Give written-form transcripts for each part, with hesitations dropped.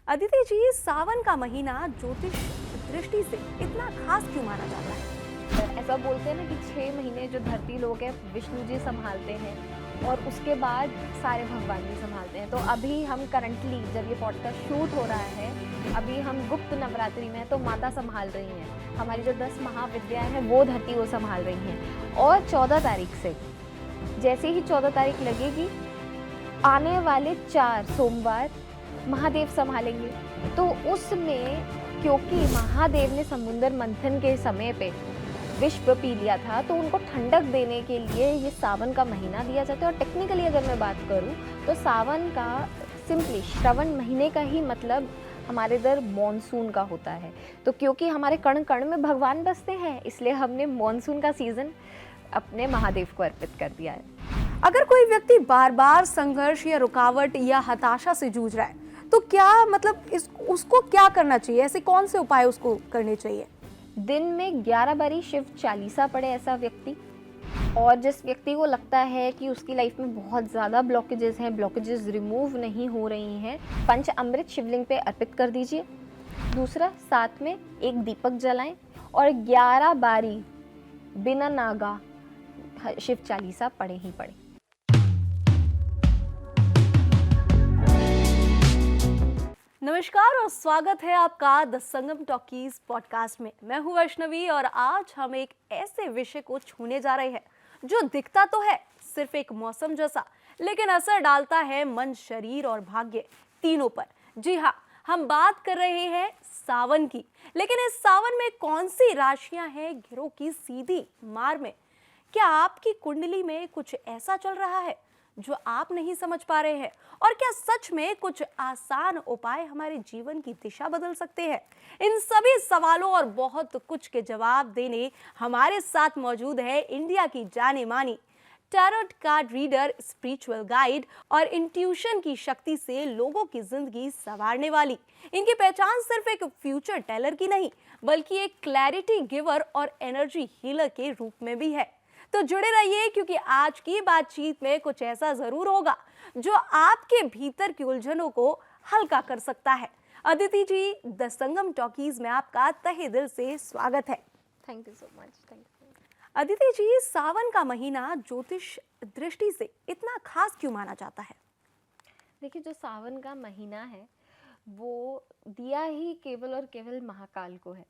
अदिति जी, सावन का महीना ज्योतिष दृष्टि से इतना खास क्यों माना जाता है? ऐसा बोलते हैं ना कि 6 महीने जो धरती लोग है विष्णु जी संभालते हैं और उसके बाद सारे भगवान जी संभालते हैं। तो अभी हम करंटली जब ये पॉडकास्ट शूट हो रहा है, अभी हम गुप्त नवरात्रि में हैं, तो माता संभाल रही हैं। हमारी जो 10 महाविद्याएं हैं वो धरती वो संभाल रही हैं। और 14 तारीख से जैसे ही 14 तारीख लगेगी, आने वाले 4 सोमवार महादेव संभालेंगे। तो उसमें क्योंकि महादेव ने समुद्र मंथन के समय पे विश्व पी लिया था, तो उनको ठंडक देने के लिए ये सावन का महीना दिया जाता है। और टेक्निकली अगर मैं बात करूं तो सावन का सिंपली श्रवण महीने का ही मतलब हमारे इधर मॉनसून का होता है। तो क्योंकि हमारे कण कण में भगवान बसते हैं, इसलिए हमने मॉनसून का सीजन अपने महादेव को अर्पित कर दिया है। अगर कोई व्यक्ति बार बार संघर्ष या रुकावट या हताशा से जूझ रहा है, तो क्या उसको क्या करना चाहिए? ऐसे कौन से उपाय उसको करने चाहिए? दिन में 11 बारी शिव चालीसा पढ़े ऐसा व्यक्ति, और जिस व्यक्ति को लगता है कि उसकी लाइफ में बहुत ज़्यादा ब्लॉकेजेस हैं, ब्लॉकेजेस रिमूव नहीं हो रही हैं, पंच अमृत शिवलिंग पे अर्पित कर दीजिए। दूसरा, साथ में एक दीपक जलाएं और 11 बारी बिना नागा शिव चालीसा पढ़े ही पढ़े। नमस्कार और स्वागत है आपका द संगम टॉकीज पॉडकास्ट में। मैं हूं वैष्णवी और आज हम एक ऐसे विषय को छूने जा रहे हैं जो दिखता तो है सिर्फ एक मौसम जैसा, लेकिन असर डालता है मन, शरीर और भाग्य तीनों पर। जी हाँ, हम बात कर रहे हैं सावन की। लेकिन इस सावन में कौन सी राशियां हैं गिरोह की सीधी मार में? क्या आपकी कुंडली में कुछ ऐसा चल रहा है जो आप नहीं समझ पा रहे हैं? और क्या सच में कुछ आसान उपाय हमारे जीवन की दिशा बदल सकते हैं? इन सभी सवालों और बहुत कुछ के जवाब देने हमारे साथ मौजूद है इंडिया की जाने मानी tarot card reader, spiritual guide और इंट्यूशन की शक्ति से लोगों की जिंदगी संवारने वाली। इनकी पहचान सिर्फ एक फ्यूचर टेलर की नहीं, बल्कि एक क्लैरिटी गिवर और एनर्जी हीलर के रूप में भी है। तो जुड़े रहिए, क्योंकि आज की बातचीत में कुछ ऐसा जरूर होगा जो आपके भीतर की उलझनों को हल्का कर सकता है। अदिति जी, द संगम टॉकीज में आपका तहे दिल से स्वागत है। Thank you so much. Thank you. Aditi ji, सावन का महीना ज्योतिष दृष्टि से इतना खास क्यों माना जाता है? देखिए, जो सावन का महीना है वो दिया ही केवल और केवल महाकाल को है।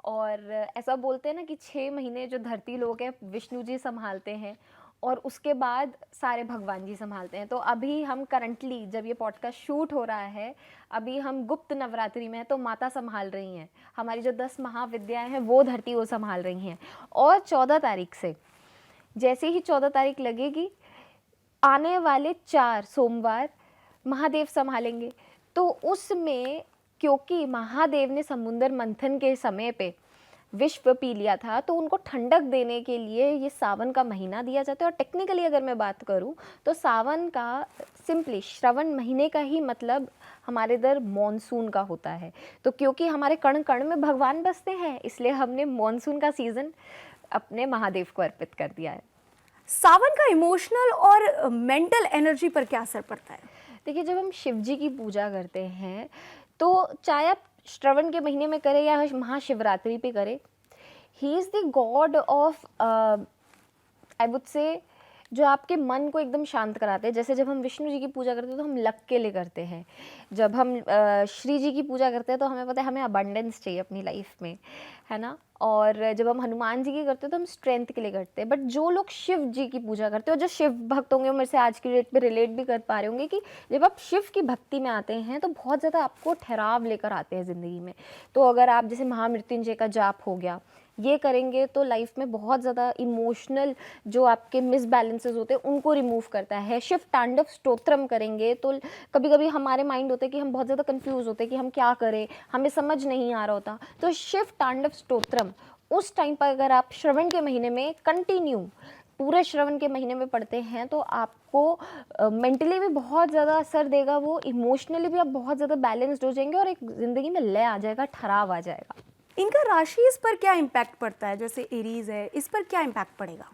और ऐसा बोलते हैं ना कि 6 महीने जो धरती लोग हैं विष्णु जी संभालते हैं और उसके बाद सारे भगवान जी संभालते हैं। तो अभी हम करंटली जब ये पॉडकास्ट शूट हो रहा है, अभी हम गुप्त नवरात्रि में हैं, तो माता संभाल रही हैं। हमारी जो 10 महाविद्याएं हैं वो धरती वो संभाल रही हैं। और 14 तारीख से जैसे ही 14 तारीख लगेगी, आने वाले 4 सोमवार महादेव संभालेंगे। तो उसमें क्योंकि महादेव ने समुद्र मंथन के समय पे विश्व पी लिया था, तो उनको ठंडक देने के लिए ये सावन का महीना दिया जाता है। और टेक्निकली अगर मैं बात करूं तो सावन का सिंपली श्रवण महीने का ही मतलब हमारे इधर मॉनसून का होता है। तो क्योंकि हमारे कण कण में भगवान बसते हैं, इसलिए हमने मॉनसून का सीजन अपने महादेव को अर्पित कर दिया है। सावन का इमोशनल और मेंटल एनर्जी पर क्या असर पड़ता है? देखिए, जब हम शिव जी की पूजा करते हैं, तो चाहे आप श्रवण के महीने में करें या महाशिवरात्रि पे करें, he is the God of I would say जो आपके मन को एकदम शांत कराते हैं। जैसे जब हम विष्णु जी की पूजा करते हैं तो हम लक के लिए करते हैं, जब हम श्री जी की पूजा करते हैं तो हमें पता है हमें अबंडेंस चाहिए अपनी लाइफ में, है ना। और जब हम हनुमान जी की करते हैं तो हम स्ट्रेंथ के लिए करते हैं। बट जो लोग शिव जी की पूजा करते हैं और जो शिव भक्त होंगे वो मेरे से आज की डेट पे रिलेट भी कर पा रहे होंगे कि जब आप शिव की भक्ति में आते हैं तो बहुत ज़्यादा आपको ठहराव लेकर आते हैं ज़िंदगी में। तो अगर आप जैसे महामृत्युंजय का जाप हो गया, ये करेंगे तो लाइफ में बहुत ज़्यादा इमोशनल जो आपके मिसबैलेंसेस होते हैं उनको रिमूव करता है। शिव तांडव स्तोत्रम करेंगे तो कभी कभी हमारे माइंड होते हैं कि हम बहुत ज़्यादा कंफ्यूज होते हैं कि हम क्या करें, हमें समझ नहीं आ रहा होता। तो शिव तांडव स्तोत्रम उस टाइम पर अगर आप श्रवण के महीने में कंटिन्यू पूरे श्रवण के महीने में पढ़ते हैं तो आपको मेंटली भी बहुत ज़्यादा असर देगा, वो इमोशनली भी आप बहुत ज़्यादा बैलेंस्ड हो जाएंगे और एक ज़िंदगी में लय आ जाएगा, ठहराव आ जाएगा। इनका राशि इस पर क्या इम्पैक्ट पड़ता है? जैसे एरीज है, इस पर क्या इम्पैक्ट पड़ेगा?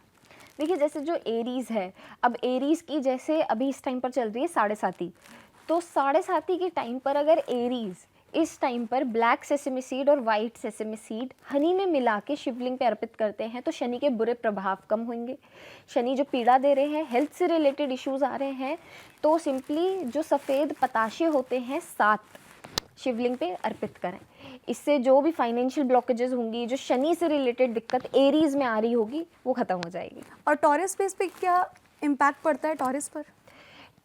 देखिए, जैसे जो एरीज है, अब एरीज की जैसे अभी इस टाइम पर चल रही है 7.5, तो 7:30 के टाइम पर अगर एरीज इस टाइम पर ब्लैक सेसमी सीड और वाइट सेसमी सीड हनी में मिला के शिवलिंग पे अर्पित करते हैं तो शनि के बुरे प्रभाव कम होंगे। शनि जो पीड़ा दे रहे हैं, हेल्थ से रिलेटेड इश्यूज आ रहे हैं, तो सिंपली जो सफ़ेद पताशे होते हैं 7 शिवलिंग पे अर्पित करें। इससे जो भी फाइनेंशियल ब्लॉकेजेस होंगी, जो शनि से रिलेटेड दिक्कत एरीज में आ रही होगी, वो ख़त्म हो जाएगी। और टॉरस बेस पे क्या इम्पैक्ट पड़ता है टॉरस पर?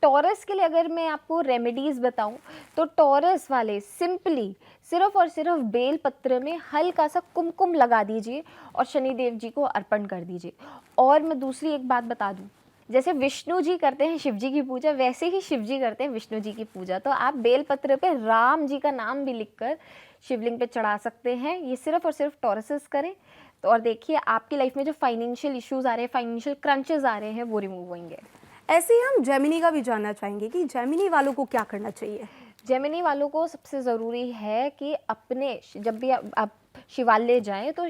टॉरस के लिए अगर मैं आपको रेमेडीज़ बताऊं तो टॉरस वाले सिंपली सिर्फ और सिर्फ बेल पत्र में हल्का सा कुमकुम लगा दीजिए और शनिदेव जी को अर्पण कर दीजिए। और मैं दूसरी एक बात बता दूं, जैसे विष्णु जी करते हैं शिव जी की पूजा, वैसे ही शिव जी करते हैं विष्णु जी की पूजा। तो आप बेल पत्र पे राम जी का नाम भी लिखकर शिवलिंग पे चढ़ा सकते हैं। ये सिर्फ और सिर्फ टॉरसेस करें तो, और देखिए आपकी लाइफ में जो फाइनेंशियल इश्यूज आ रहे हैं, फाइनेंशियल क्रंचेस आ रहे हैं, वो रिमूव होंगे। ऐसे ही हम जेमिनी का भी जानना चाहेंगे कि जेमिनी वालों को क्या करना चाहिए? जेमिनी वालों को सबसे ज़रूरी है कि अपने जब भी आप शिवालय जाएं तो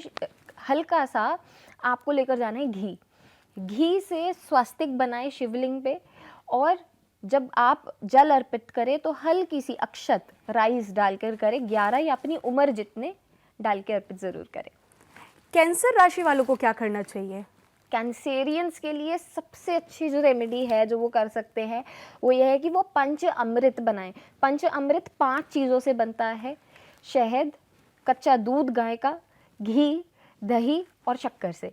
हल्का सा आपको लेकर जाना है घी। घी से स्वास्तिक बनाएं शिवलिंग पे, और जब आप जल अर्पित करें तो हल्की सी अक्षत राइस डालकर करें, 11 या अपनी उम्र जितने डाल के अर्पित ज़रूर करें। कैंसर राशि वालों को क्या करना चाहिए? कैंसेरियंस के लिए सबसे अच्छी जो रेमेडी है जो वो कर सकते हैं वो ये है कि वो पंच अमृत बनाएं। पंच अमृत 5 चीज़ों से बनता है: शहद, कच्चा दूध गाय का, घी, दही और शक्कर से।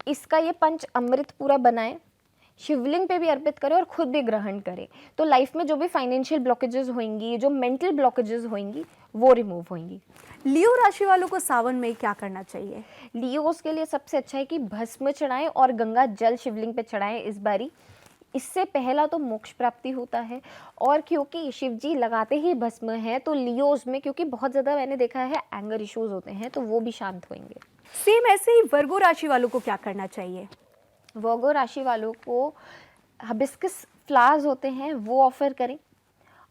इसका ये पंच अमृत पूरा बनाएं, शिवलिंग पे भी अर्पित करें और खुद भी ग्रहण करें। तो लाइफ में जो भी फाइनेंशियल ब्लॉकेजेस होंगी, जो मेंटल ब्लॉकेजेस होंगी, वो रिमूव होंगी। लियो राशि वालों को सावन में क्या करना चाहिए? लियोस के लिए सबसे अच्छा है कि भस्म चढ़ाएं और गंगा जल शिवलिंग पे चढ़ाएं इस बारी। इससे पहला तो मोक्ष प्राप्ति होता है, और क्योंकि शिव जी लगाते ही भस्म है तो लियोस में क्योंकि बहुत ज़्यादा मैंने देखा है एंगर इश्यूज होते हैं, तो वो भी शांत होंगे। सेम ऐसे ही वर्गो राशि वालों को क्या करना चाहिए? वर्गो राशि वालों को हिबिस्कस फ्लावर्स होते हैं वो ऑफर करें,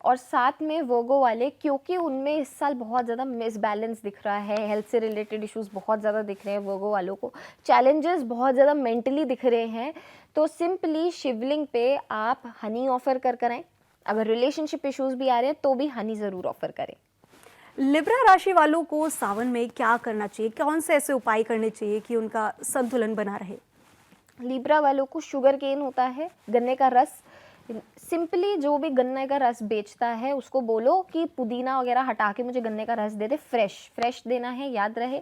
और साथ में वर्गो वाले क्योंकि उनमें इस साल बहुत ज़्यादा मिसबैलेंस दिख रहा है, हेल्थ से रिलेटेड इश्यूज बहुत ज़्यादा दिख रहे हैं, वर्गो वालों को चैलेंजेस बहुत ज़्यादा मेंटली दिख रहे हैं, तो सिंपली शिवलिंग पे आप हनी ऑफर कर करें। अगर रिलेशनशिप इश्यूज भी आ रहे हैं तो भी हनी ज़रूर ऑफर करें। लिब्रा राशि वालों को सावन में क्या करना चाहिए? कौन से ऐसे उपाय करने चाहिए कि उनका संतुलन बना रहे? लिब्रा वालों को शुगर केन होता है, गन्ने का रस। सिंपली जो भी गन्ने का रस बेचता है उसको बोलो कि पुदीना वगैरह हटा के मुझे गन्ने का रस दे दे, फ्रेश देना है, याद रहे।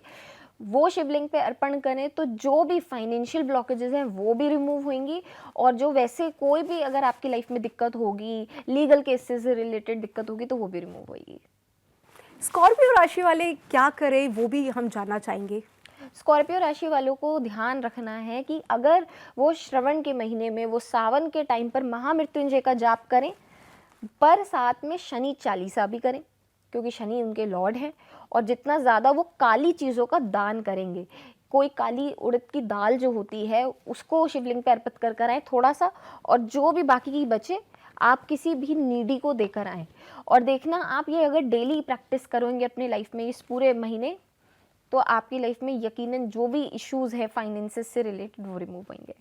वो शिवलिंग पे अर्पण करें तो जो भी फाइनेंशियल ब्लॉकेजेस हैं वो भी रिमूव होंगी, और जो वैसे कोई भी अगर आपकी लाइफ में दिक्कत होगी, लीगल केसेस से रिलेटेड दिक्कत होगी, तो वो भी रिमूव होगी। स्कॉर्पियो राशि वाले क्या करें वो भी हम जानना चाहेंगे। स्कॉर्पियो राशि वालों को ध्यान रखना है कि अगर वो श्रवण के महीने में, वो सावन के टाइम पर महामृत्युंजय का जाप करें, पर साथ में शनि चालीसा भी करें क्योंकि शनि उनके लॉर्ड हैं, और जितना ज़्यादा वो काली चीज़ों का दान करेंगे, कोई काली उड़द की दाल जो होती है उसको शिवलिंग पे अर्पित कर आएँ थोड़ा सा, और जो भी बाकी की बचे आप किसी भी नीडी को देकर आएँ। और देखना, आप ये अगर डेली प्रैक्टिस करोगे अपनी लाइफ में इस पूरे महीने, तो आपकी लाइफ में यकीनन जो भी इश्यूज है फाइनेंसेस से रिलेटेड वो रिमूव होंगे।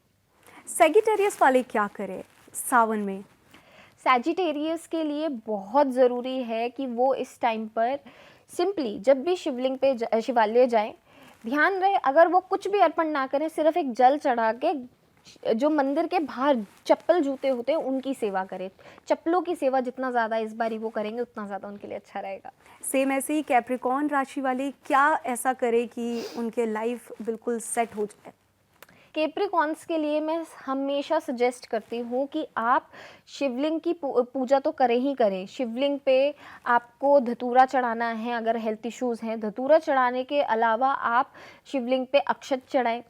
सेजिटेरियस वाले क्या करें सावन में? सैजिटेरियस के लिए बहुत ज़रूरी है कि वो इस टाइम पर सिंपली जब भी शिवलिंग पे शिवालय जाएं, ध्यान रहे अगर वो कुछ भी अर्पण ना करें, सिर्फ एक जल चढ़ा के जो मंदिर के बाहर चप्पल जूते होते हैं उनकी सेवा करें। चप्पलों की सेवा जितना ज़्यादा इस बारी वो करेंगे उतना ज़्यादा उनके लिए अच्छा रहेगा। सेम ऐसे ही कैप्रिकॉर्न राशि वाले क्या ऐसा करें कि उनके लाइफ बिल्कुल सेट हो जाए? कैप्रिकॉर्न्स के लिए मैं हमेशा सजेस्ट करती हूँ कि आप शिवलिंग की पूजा तो करें ही करें। शिवलिंग पे आपको धतूरा चढ़ाना है, अगर हेल्थ इश्यूज़ हैं, धतूरा चढ़ाने के अलावा आप शिवलिंग पे अक्षत चढ़ाएं,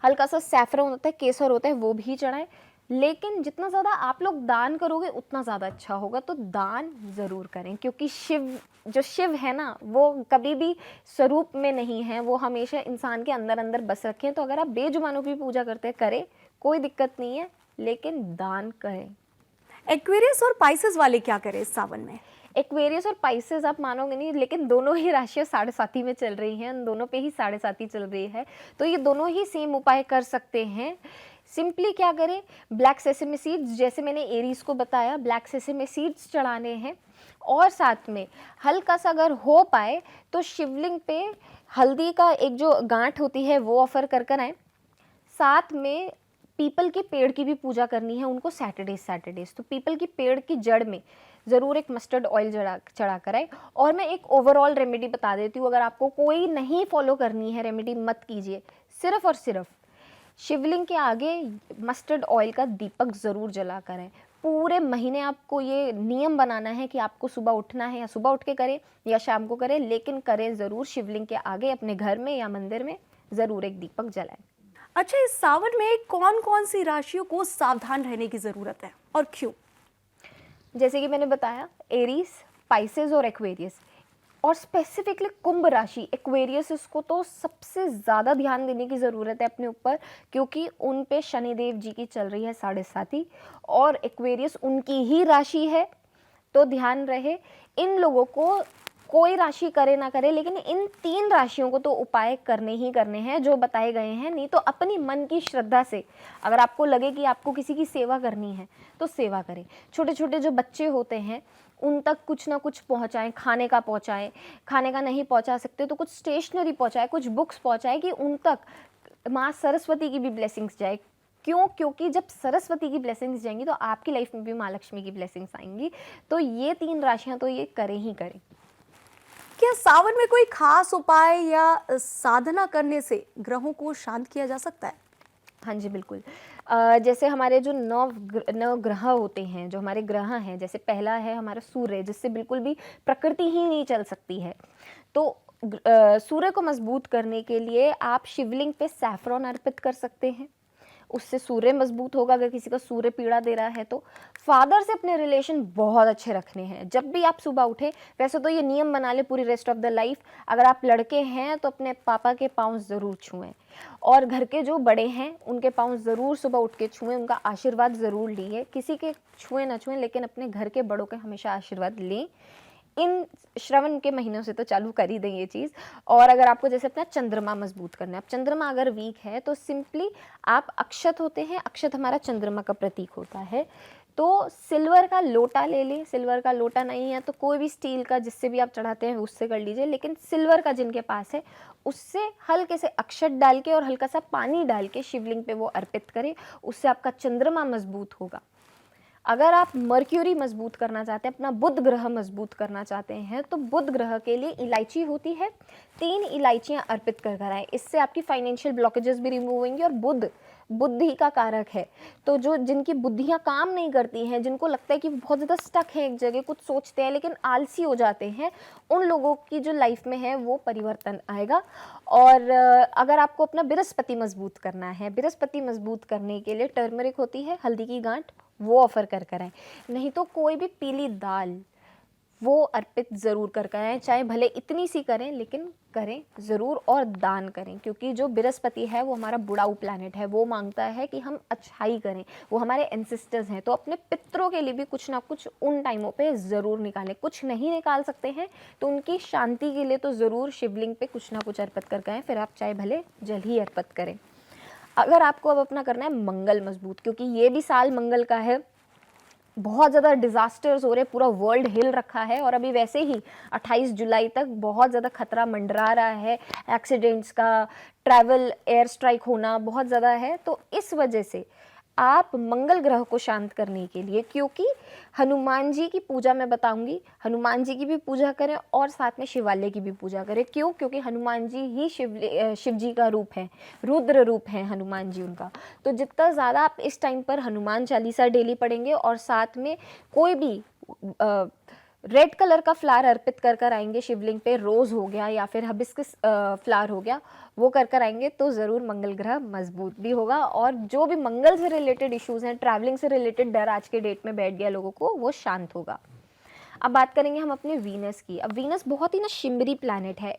हल्का सा सैफरन होता है, केसर होता है, वो भी चढ़ाएं। लेकिन जितना ज़्यादा आप लोग दान करोगे उतना ज़्यादा अच्छा होगा, तो दान ज़रूर करें क्योंकि शिव है ना, वो कभी भी स्वरूप में नहीं है, वो हमेशा इंसान के अंदर अंदर बस रखे हैं। तो अगर आप बेजुबानों की पूजा करते हैं, करें, कोई दिक्कत नहीं है, लेकिन दान करें। एक्वेरियस और पाइसेस वाले क्या करें इस सावन में? एक्वेरियस और पाइसेस आप मानोगे नहीं, लेकिन दोनों ही राशियाँ 7.5 में चल रही हैं, दोनों पे ही 7.5 चल रही है, तो ये दोनों ही सेम उपाय कर सकते हैं। सिंपली क्या करें, ब्लैक सेसमे सीड्स, जैसे मैंने एरीज को बताया, ब्लैक सेसमे सीड्स चढ़ाने हैं। और साथ में हल्का सा अगर हो पाए तो शिवलिंग पे हल्दी का एक जो गांठ होती है वो ऑफर कर कर आए। साथ में पीपल के पेड़ की भी पूजा करनी है उनको सैटरडेज, तो पीपल की पेड़ की जड़ में ज़रूर एक मस्टर्ड ऑयल चढ़ा कर आए। और मैं एक ओवरऑल रेमेडी बता देती हूँ, अगर आपको कोई नहीं फॉलो करनी है रेमेडी मत कीजिए, सिर्फ और सिर्फ शिवलिंग के आगे मस्टर्ड ऑयल का दीपक ज़रूर जला कर आए। पूरे महीने आपको ये नियम बनाना है कि आपको सुबह उठना है, या सुबह उठ के करें या शाम को करें, लेकिन करें ज़रूर शिवलिंग के आगे अपने घर में या मंदिर में ज़रूर एक दीपक जलाएं। अच्छा, इस सावन में कौन कौन सी राशियों को सावधान रहने की जरूरत है और क्यों? जैसे कि मैंने बताया, एरीज, स्पाइसेस और एक्वेरियस, और स्पेसिफिकली कुंभ राशि एक्वेरियस, इसको तो सबसे ज़्यादा ध्यान देने की ज़रूरत है अपने ऊपर, क्योंकि उन पे शनिदेव जी की चल रही है 7.5, और एक्वेरियस उनकी ही राशि है। तो ध्यान रहे, इन लोगों को कोई राशि करे ना करे, लेकिन इन 3 राशियों को तो उपाय करने ही करने हैं जो बताए गए हैं। नहीं तो अपनी मन की श्रद्धा से, अगर आपको लगे कि आपको किसी की सेवा करनी है तो सेवा करें। छोटे छोटे जो बच्चे होते हैं उन तक कुछ ना कुछ पहुंचाएं, खाने का पहुंचाएं, खाने का नहीं पहुंचा सकते तो कुछ स्टेशनरी पहुंचाएं, कुछ बुक्स पहुंचाएं, कि उन तक माँ सरस्वती की भी ब्लेसिंग्स जाए। क्यों? क्योंकि जब सरस्वती की ब्लेसिंग्स जाएंगी तो आपकी लाइफ में भी माँ लक्ष्मी की ब्लेसिंग्स आएंगी। तो ये 3 राशियां तो ये करें ही करें। क्या सावन में कोई खास उपाय या साधना करने से ग्रहों को शांत किया जा सकता है? हाँ जी, बिल्कुल। जैसे हमारे जो नव ग्रह होते हैं, जो हमारे ग्रह हैं, जैसे पहला है हमारा सूर्य, जिससे बिल्कुल भी प्रकृति ही नहीं चल सकती है। तो सूर्य को मजबूत करने के लिए आप शिवलिंग पे सैफरॉन अर्पित कर सकते हैं, उससे सूर्य मजबूत होगा। अगर किसी का सूर्य पीड़ा दे रहा है तो फादर से अपने रिलेशन बहुत अच्छे रखने हैं। जब भी आप सुबह उठे, वैसे तो ये नियम बना ले पूरी रेस्ट ऑफ द लाइफ, अगर आप लड़के हैं तो अपने पापा के पाँव ज़रूर छुएं, और घर के जो बड़े हैं उनके पाँव ज़रूर सुबह उठ के छुएं, उनका आशीर्वाद ज़रूर लिए। किसी के छुएं ना छुएं, लेकिन अपने घर के बड़ों के हमेशा आशीर्वाद लें। इन श्रवण के महीनों से तो चालू कर ही दें ये चीज़। और अगर आपको जैसे अपना चंद्रमा मजबूत करना है, अब चंद्रमा अगर वीक है तो सिंपली आप अक्षत होते हैं, अक्षत हमारा चंद्रमा का प्रतीक होता है, तो सिल्वर का लोटा ले लें। सिल्वर का लोटा नहीं है तो कोई भी स्टील का, जिससे भी आप चढ़ाते हैं उससे कर लीजिए, लेकिन सिल्वर का जिनके पास है उससे हल्के से अक्षत डाल के और हल्का सा पानी डाल के शिवलिंग पे वो अर्पित करें, उससे आपका चंद्रमा मजबूत होगा। अगर आप मर्क्यूरी मजबूत करना चाहते हैं, अपना बुध ग्रह मजबूत करना चाहते हैं, तो बुध ग्रह के लिए इलायची होती है, 3 इलायचियाँ अर्पित कर कर आए। इससे आपकी फाइनेंशियल ब्लॉकेजेस भी रिमूव होंगी। और बुध बुद्धि का कारक है, तो जो जिनकी बुद्धियाँ काम नहीं करती हैं, जिनको लगता है कि बहुत ज़्यादा स्टक है एक जगह, कुछ सोचते हैं लेकिन आलसी हो जाते हैं, उन लोगों की जो लाइफ में है वो परिवर्तन आएगा। और अगर आपको अपना बृहस्पति मजबूत करना है, बृहस्पति मजबूत करने के लिए टर्मरिक होती है, हल्दी की गांठ, वो ऑफर कर कर आए। नहीं तो कोई भी पीली दाल वो अर्पित ज़रूर कर कर आए, चाहे भले इतनी सी करें लेकिन करें ज़रूर, और दान करें। क्योंकि जो बृहस्पति है वो हमारा बुढ़ाऊ प्लैनेट है, वो मांगता है कि हम अच्छाई करें, वो हमारे एंसेस्टर्स हैं। तो अपने पितरों के लिए भी कुछ ना कुछ उन टाइमों पे ज़रूर निकालें। कुछ नहीं निकाल सकते हैं तो उनकी शांति के लिए तो ज़रूर शिवलिंग पे कुछ ना कुछ अर्पित कर आएँ, फिर आप चाहे भले जल ही अर्पित करें। अगर आपको अब अपना करना है मंगल मजबूत, क्योंकि ये भी साल मंगल का है, बहुत ज़्यादा डिज़ास्टर्स हो रहे, पूरा वर्ल्ड हिल रखा है, और अभी वैसे ही 28 जुलाई तक बहुत ज़्यादा खतरा मंडरा रहा है, एक्सीडेंट्स का, ट्रैवल, एयर स्ट्राइक होना बहुत ज़्यादा है। तो इस वजह से आप मंगल ग्रह को शांत करने के लिए, क्योंकि हनुमान जी की पूजा मैं बताऊंगी, हनुमान जी की भी पूजा करें और साथ में शिवालय की भी पूजा करें। क्यों? क्योंकि हनुमान जी ही शिव जी का रूप है, रुद्र रूप है हनुमान जी उनका। तो जितना ज़्यादा आप इस टाइम पर हनुमान चालीसा डेली पढ़ेंगे, और साथ में कोई भी रेड कलर का फ्लावर अर्पित कर कर आएंगे शिवलिंग पे, रोज़ हो गया या फिर हबिस्कस फ्लावर हो गया, वो कर कर आएंगे तो ज़रूर मंगल ग्रह मजबूत भी होगा। और जो भी मंगल से रिलेटेड इश्यूज़ हैं, ट्रैवलिंग से रिलेटेड डर आज के डेट में बैठ गया लोगों को, वो शांत होगा। अब बात करेंगे हम अपने वीनस की। अब वीनस बहुत ही ना शिमरी प्लैनेट है।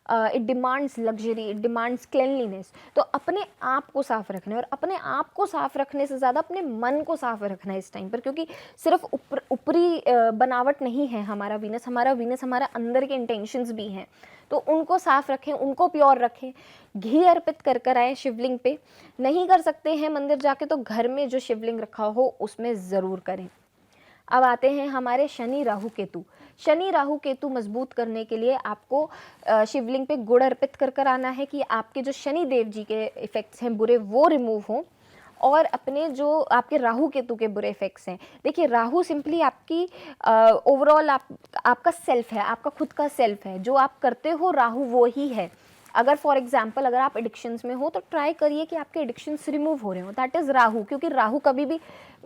It demands luxury, it demands cleanliness. तो अपने आप को साफ रखना है, और अपने आप को साफ रखने से ज़्यादा अपने मन को साफ रखना है इस टाइम पर, क्योंकि सिर्फ ऊपरी बनावट नहीं है हमारा वीनस, हमारा अंदर के इंटेंशंस भी हैं। तो उनको साफ रखें, उनको प्योर रखें। घी अर्पित कर कर आए शिवलिंग पे। नहीं कर सकते हैं मंदिर जाके तो घर में जो शिवलिंग रखा हो उसमें ज़रूर करें। अब आते हैं हमारे शनि राहु केतु। शनि राहु केतु मजबूत करने के लिए आपको शिवलिंग पे गुड़ अर्पित कर कर आना है कि आपके जो शनि देव जी के इफ़ेक्ट्स हैं बुरे वो रिमूव हों, और अपने जो आपके राहु केतु के बुरे इफेक्ट्स हैं। देखिए राहु सिंपली आपकी ओवरऑल आपका सेल्फ है, आपका खुद का सेल्फ है। जो आप करते हो राहु वो ही है। अगर फॉर एग्जाम्पल अगर आप एडिक्शंस में हो तो ट्राई करिए कि आपके एडिक्शंस रिमूव हो रहे हो, दैट इज़ राहु। क्योंकि राहु कभी भी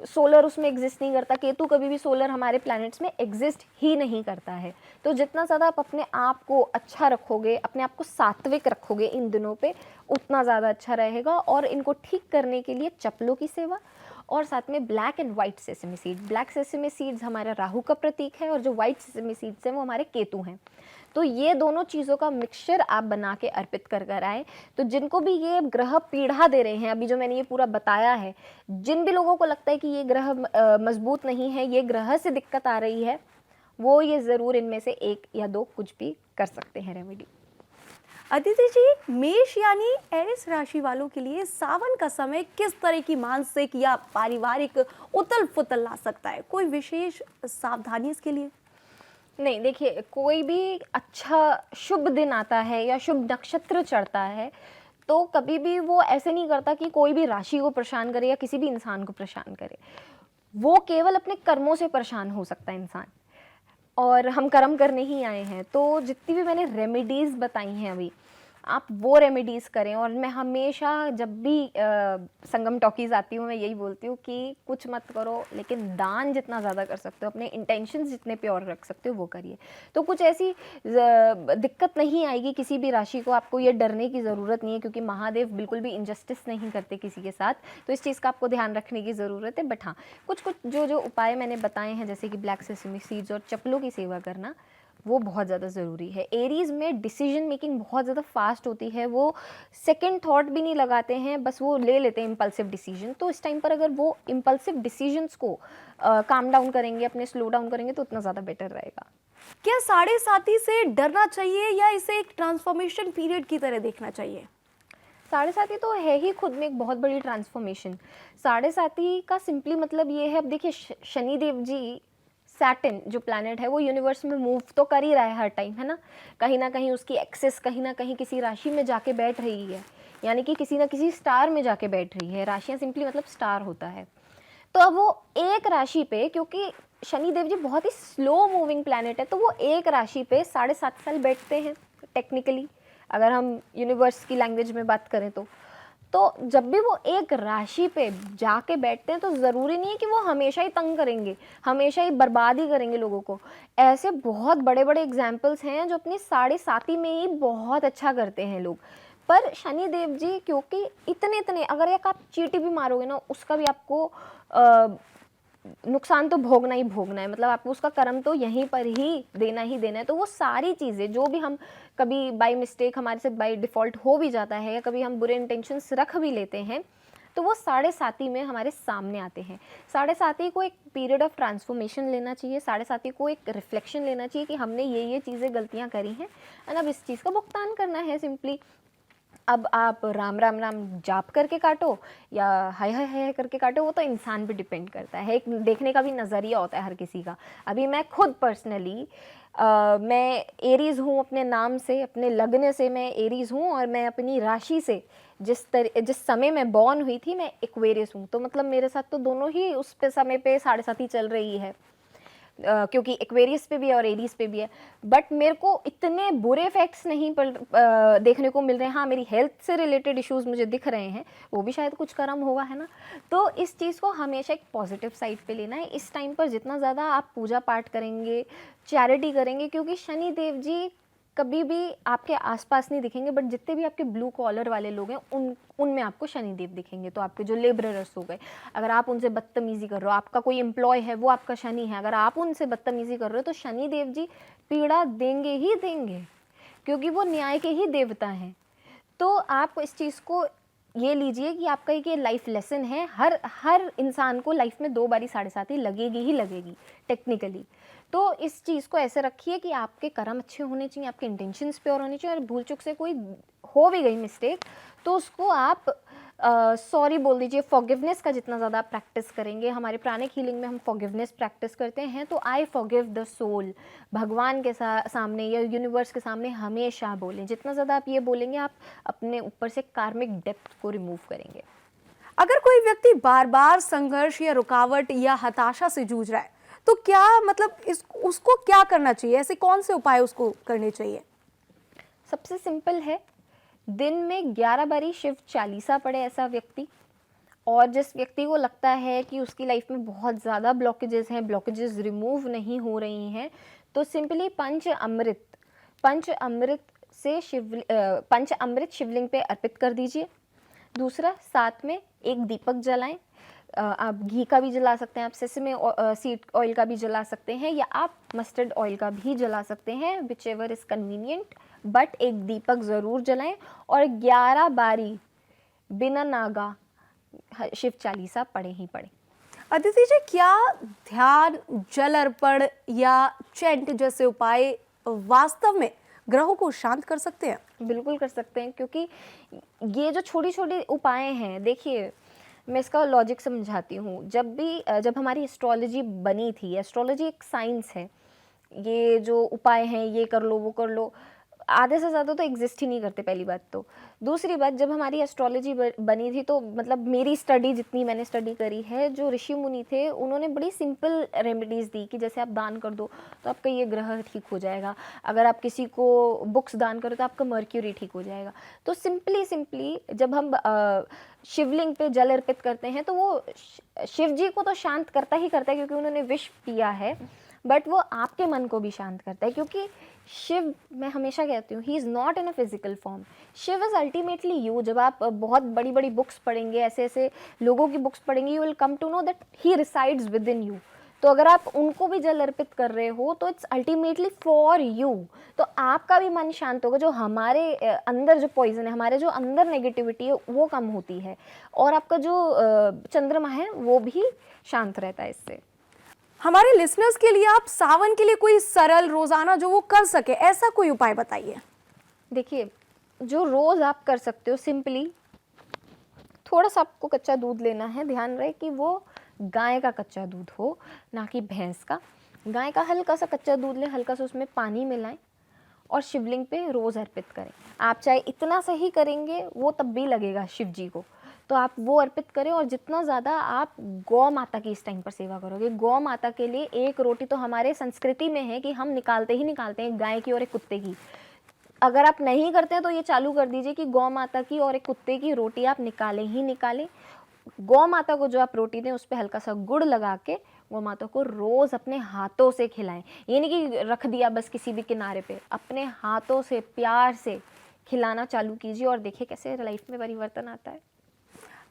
सोलर उसमें एग्जिस्ट नहीं करता, केतु कभी भी सोलर हमारे प्लैनेट्स में एग्जिस्ट ही नहीं करता है। तो जितना ज़्यादा आप अपने आप को अच्छा रखोगे, अपने आप को सात्विक रखोगे इन दिनों पे, उतना ज़्यादा अच्छा रहेगा। और इनको ठीक करने के लिए चप्पलों की सेवा, और साथ में black and white sesame seed. Black sesame seeds हमारा राहु का प्रतीक है, और जो वाइट सेसमी सीड्स हैं वो हमारे केतु हैं। तो ये दोनों चीज़ों का मिक्सचर आप बना के अर्पित कर कर आए। तो जिनको भी ये ग्रह पीड़ा दे रहे हैं, अभी जो मैंने ये पूरा बताया है, जिन भी लोगों को लगता है कि ये ग्रह मजबूत नहीं है, ये ग्रह से दिक्कत आ रही है, वो ये ज़रूर इनमें से 1 या 2 कुछ भी कर सकते हैं रेमेडी। अदिति जी, मेष यानी एरिस राशि वालों के लिए सावन का समय किस तरह की मानसिक या पारिवारिक उथल पुथल ला सकता है? कोई विशेष सावधानी इसके लिए? नहीं, देखिए कोई भी अच्छा शुभ दिन आता है या शुभ नक्षत्र चढ़ता है तो कभी भी वो ऐसे नहीं करता कि कोई भी राशि को परेशान करे या किसी भी इंसान को परेशान करे। वो केवल अपने कर्मों से परेशान हो सकता है इंसान, और हम कर्म करने ही आए हैं। तो जितनी भी मैंने रेमेडीज़ बताई हैं अभी, आप वो रेमेडीज़ करें। और मैं हमेशा जब भी संगम टॉकीज़ आती हूँ मैं यही बोलती हूँ कि कुछ मत करो, लेकिन दान जितना ज़्यादा कर सकते हो, अपने इंटेंशंस जितने प्योर रख सकते हो वो करिए। तो कुछ ऐसी दिक्कत नहीं आएगी किसी भी राशि को। आपको ये डरने की ज़रूरत नहीं है, क्योंकि महादेव बिल्कुल भी इनजस्टिस नहीं करते किसी के साथ। तो इस चीज़ का आपको ध्यान रखने की ज़रूरत है। बट हाँ, कुछ कुछ जो उपाय मैंने बताए हैं, जैसे कि ब्लैक सेसमी सीड्स और चप्पलों की सेवा करना, वो बहुत ज़्यादा ज़रूरी है। एरीज़ में डिसीजन मेकिंग बहुत ज़्यादा फास्ट होती है। वो सेकंड थॉट भी नहीं लगाते हैं, बस वो ले लेते हैं इम्पल्सिव डिसीजन। तो इस टाइम पर अगर वो इम्पल्सिव डिसीजंस को काम डाउन करेंगे, अपने स्लो डाउन करेंगे, तो उतना ज़्यादा बेटर रहेगा। क्या साढ़े साथी से डरना चाहिए या इसे एक ट्रांसफॉर्मेशन पीरियड की तरह देखना चाहिए? साढ़े साथी तो है ही खुद में एक बहुत बड़ी ट्रांसफॉर्मेशन। साढ़े साथी का सिंपली मतलब ये है, अब देखिए शनि देव जी, सैटर्न जो प्लैनेट है वो यूनिवर्स में मूव तो कर ही रहा है हर टाइम, है ना कहीं उसकी एक्सेस कहीं ना कहीं किसी राशि में जाके बैठ रही है, यानी कि किसी ना किसी स्टार में जाके बैठ रही है। राशियाँ सिंपली मतलब स्टार होता है। तो अब वो एक राशि पे, क्योंकि शनि देव जी बहुत ही स्लो मूविंग प्लैनेट है, तो वो एक राशि पे 7.5 साल बैठते हैं टेक्निकली, अगर हम यूनिवर्स की लैंग्वेज में बात करें तो जब भी वो एक राशि पे जाके बैठते हैं तो ज़रूरी नहीं है कि वो हमेशा ही तंग करेंगे, हमेशा ही बर्बाद ही करेंगे लोगों को। ऐसे बहुत बड़े बड़े एग्जाम्पल्स हैं जो अपनी साढ़े साथी में ही बहुत अच्छा करते हैं लोग। पर शनि देव जी क्योंकि इतने अगर एक आप चींटी भी मारोगे ना, उसका भी आपको नुकसान तो भोगना ही भोगना है, मतलब आपको उसका कर्म तो यहीं पर ही देना है। तो वो सारी चीज़ें जो भी हम कभी बाय मिस्टेक हमारे से बाय डिफ़ॉल्ट हो भी जाता है, या कभी हम बुरे इंटेंशंस रख भी लेते हैं, तो वो साढ़े साथी में हमारे सामने आते हैं। साढ़े साथी को एक पीरियड ऑफ ट्रांसफॉर्मेशन लेना चाहिए, साढ़े साथी को एक रिफ्लेक्शन लेना चाहिए कि हमने ये चीज़ें गलतियाँ करी हैं, एंड अब इस चीज़ का भुगतान करना है सिंपली। अब आप राम राम राम जाप करके काटो या हाय हाय हाय करके काटो, वो तो इंसान पे डिपेंड करता है। एक देखने का भी नज़रिया होता है हर किसी का। अभी मैं खुद पर्सनली मैं एरीज़ हूँ, अपने नाम से, अपने लग्न से मैं एरीज़ हूँ, और मैं अपनी राशि से जिस समय मैं बॉर्न हुई थी मैं एक्वेरियस हूँ। तो मतलब मेरे साथ तो दोनों ही उस पे समय पे साढ़े साथी चल रही है, क्योंकि एक्वेरियस पे भी है और एरीज पे भी है। बट मेरे को इतने बुरे इफेक्ट्स नहीं देखने को मिल रहे हैं। हाँ, मेरी हेल्थ से रिलेटेड इश्यूज मुझे दिख रहे हैं, वो भी शायद कुछ कर्म होगा, है ना। तो इस चीज़ को हमेशा एक पॉजिटिव साइड पे लेना है। इस टाइम पर जितना ज़्यादा आप पूजा पाठ करेंगे, चैरिटी करेंगे, क्योंकि शनि देव जी कभी भी आपके आसपास नहीं दिखेंगे, बट जितने भी आपके ब्लू कॉलर वाले लोग हैं उनमें आपको शनिदेव दिखेंगे। तो आपके जो लेबरर्स हो गए, अगर आप उनसे बदतमीजी कर रहे हो, आपका कोई एम्प्लॉय है वो आपका शनि है, अगर आप उनसे बदतमीजी कर रहे हो तो शनिदेव जी पीड़ा देंगे ही देंगे, क्योंकि वो न्याय के ही देवता हैं। तो आप इस चीज़ को ये लीजिए कि आपका एक ये लाइफ लेसन है। हर इंसान को लाइफ में 2 बारी 7.5 लगेगी ही लगेगी टेक्निकली। तो इस चीज़ को ऐसे रखिए कि आपके कर्म अच्छे होने चाहिए, आपके इंटेंशंस प्योर होने चाहिए, और भूल चूक से कोई हो भी गई मिस्टेक तो उसको आप सॉरी बोल दीजिए। फॉरगिवनेस का जितना ज़्यादा आप प्रैक्टिस करेंगे, हमारे प्राणिक हीलिंग में हम फॉरगिवनेस प्रैक्टिस करते हैं, तो आई फॉरगिव द सोल, भगवान के सामने या यूनिवर्स के सामने हमेशा बोलें। जितना ज़्यादा आप ये बोलेंगे, आप अपने ऊपर से कार्मिक डेप्थ को रिमूव करेंगे। अगर कोई व्यक्ति बार बार संघर्ष या रुकावट या हताशा से जूझ रहा है, तो क्या मतलब उसको क्या करना चाहिए? ऐसे कौन से उपाय उसको करने चाहिए? सबसे सिंपल है, दिन में 11 बारी शिव चालीसा पढ़े ऐसा व्यक्ति। और जिस व्यक्ति को लगता है कि उसकी लाइफ में बहुत ज़्यादा ब्लॉकेजेस हैं, ब्लॉकेजेस रिमूव नहीं हो रही हैं, तो सिंपली पंच अमृत से पंच अमृत शिवलिंग पे अर्पित कर दीजिए। दूसरा, साथ में एक दीपक जलाएं। आप घी का भी जला सकते हैं, आप सेसमे सीड ऑयल का भी जला सकते हैं, या आप मस्टर्ड ऑयल का भी जला सकते हैं, which ever is convenient, but एक दीपक ज़रूर जलाएं। और 11 बारी बिना नागा शिव चालीसा पढ़े ही पढ़े। अदिति जी, क्या ध्यान, जल अर्पण या चैंट जैसे उपाय वास्तव में ग्रहों को शांत कर सकते हैं? बिल्कुल कर सकते हैं, क्योंकि ये जो छोटी छोटी उपाय हैं, देखिए मैं इसका लॉजिक समझाती हूँ। जब हमारी एस्ट्रोलॉजी बनी थी, एस्ट्रोलॉजी एक साइंस है, ये जो उपाय हैं ये कर लो वो कर लो, आधे से ज़्यादा तो एग्जिस्ट ही नहीं करते, पहली बात तो। दूसरी बात, जब हमारी एस्ट्रोलॉजी बनी थी तो मतलब मेरी स्टडी, जितनी मैंने स्टडी करी है, जो ऋषि मुनि थे उन्होंने बड़ी सिंपल रेमेडीज़ दी कि जैसे आप दान कर दो तो आपका ये ग्रह ठीक हो जाएगा, अगर आप किसी को बुक्स दान करो तो आपका मर्क्यूरी ठीक हो जाएगा। तो सिंपली जब हम शिवलिंग पे जल अर्पित करते हैं तो वो शिव जी को तो शांत करता ही करता है, क्योंकि उन्होंने विष पिया है, बट वो आपके मन को भी शांत करता है। क्योंकि शिव, मैं हमेशा कहती हूँ, he is not in a physical form, Shiv is ultimately you. जब आप बहुत बड़ी बड़ी बुक्स पढ़ेंगे, ऐसे ऐसे लोगों की बुक्स पढ़ेंगे, you will come to know that he resides within you. तो अगर आप उनको भी जल अर्पित कर रहे हो तो इट्स अल्टीमेटली फॉर यू। तो आपका भी मन शांत होगा, जो हमारे अंदर जो पॉइजन है, हमारे जो अंदर नेगेटिविटी है वो कम होती है, और आपका जो चंद्रमा है वो भी शांत रहता है इससे। हमारे लिसनर्स के लिए आप सावन के लिए कोई सरल रोजाना जो वो कर सके, ऐसा कोई उपाय बताइए। देखिए, जो रोज़ आप कर सकते हो, सिंपली थोड़ा सा आपको कच्चा दूध लेना है। ध्यान रहे कि वो गाय का कच्चा दूध हो, ना कि भैंस का। गाय का हल्का सा कच्चा दूध लें, हल्का सा उसमें पानी मिलाएं और शिवलिंग पे रोज़ अर्पित करें। आप चाहे इतना सा ही करेंगे, वो तब भी लगेगा शिव जी को, तो आप वो अर्पित करें। और जितना ज़्यादा आप गौ माता की इस टाइम पर सेवा करोगे, गौ माता के लिए एक रोटी तो हमारे संस्कृति में है कि हम निकालते हैं, गाय की और एक कुत्ते की। अगर आप नहीं करते हैं तो ये चालू कर दीजिए कि गौ माता की और एक कुत्ते की रोटी आप निकालें ही निकालें। गौ माता को जो आप रोटी दें, उस पर हल्का सा गुड़ लगा के गौ माता को रोज़ अपने हाथों से खिलाएं। ये नहीं कि रख दिया बस किसी भी किनारे पे, अपने हाथों से प्यार से खिलाना चालू कीजिए और देखिए कैसे लाइफ में परिवर्तन आता है।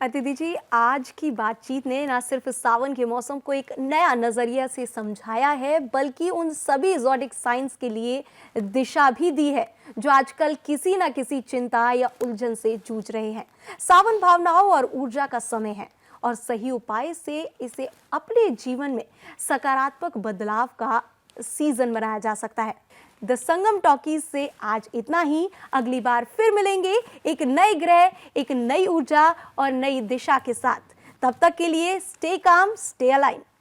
अदिति जी, आज की बातचीत ने न सिर्फ सावन के मौसम को एक नया नजरिया से समझाया है, बल्कि उन सभी एग्जॉटिक साइंस के लिए दिशा भी दी है जो आजकल किसी न किसी चिंता या उलझन से जूझ रहे हैं। सावन भावनाओं और ऊर्जा का समय है, और सही उपाय से इसे अपने जीवन में सकारात्मक बदलाव का सीजन बनाया जा सकता है। द संगम टॉकीज से आज इतना ही। अगली बार फिर मिलेंगे एक नए ग्रह, एक नई ऊर्जा और नई दिशा के साथ। तब तक के लिए स्टे काम, स्टे अलाइन।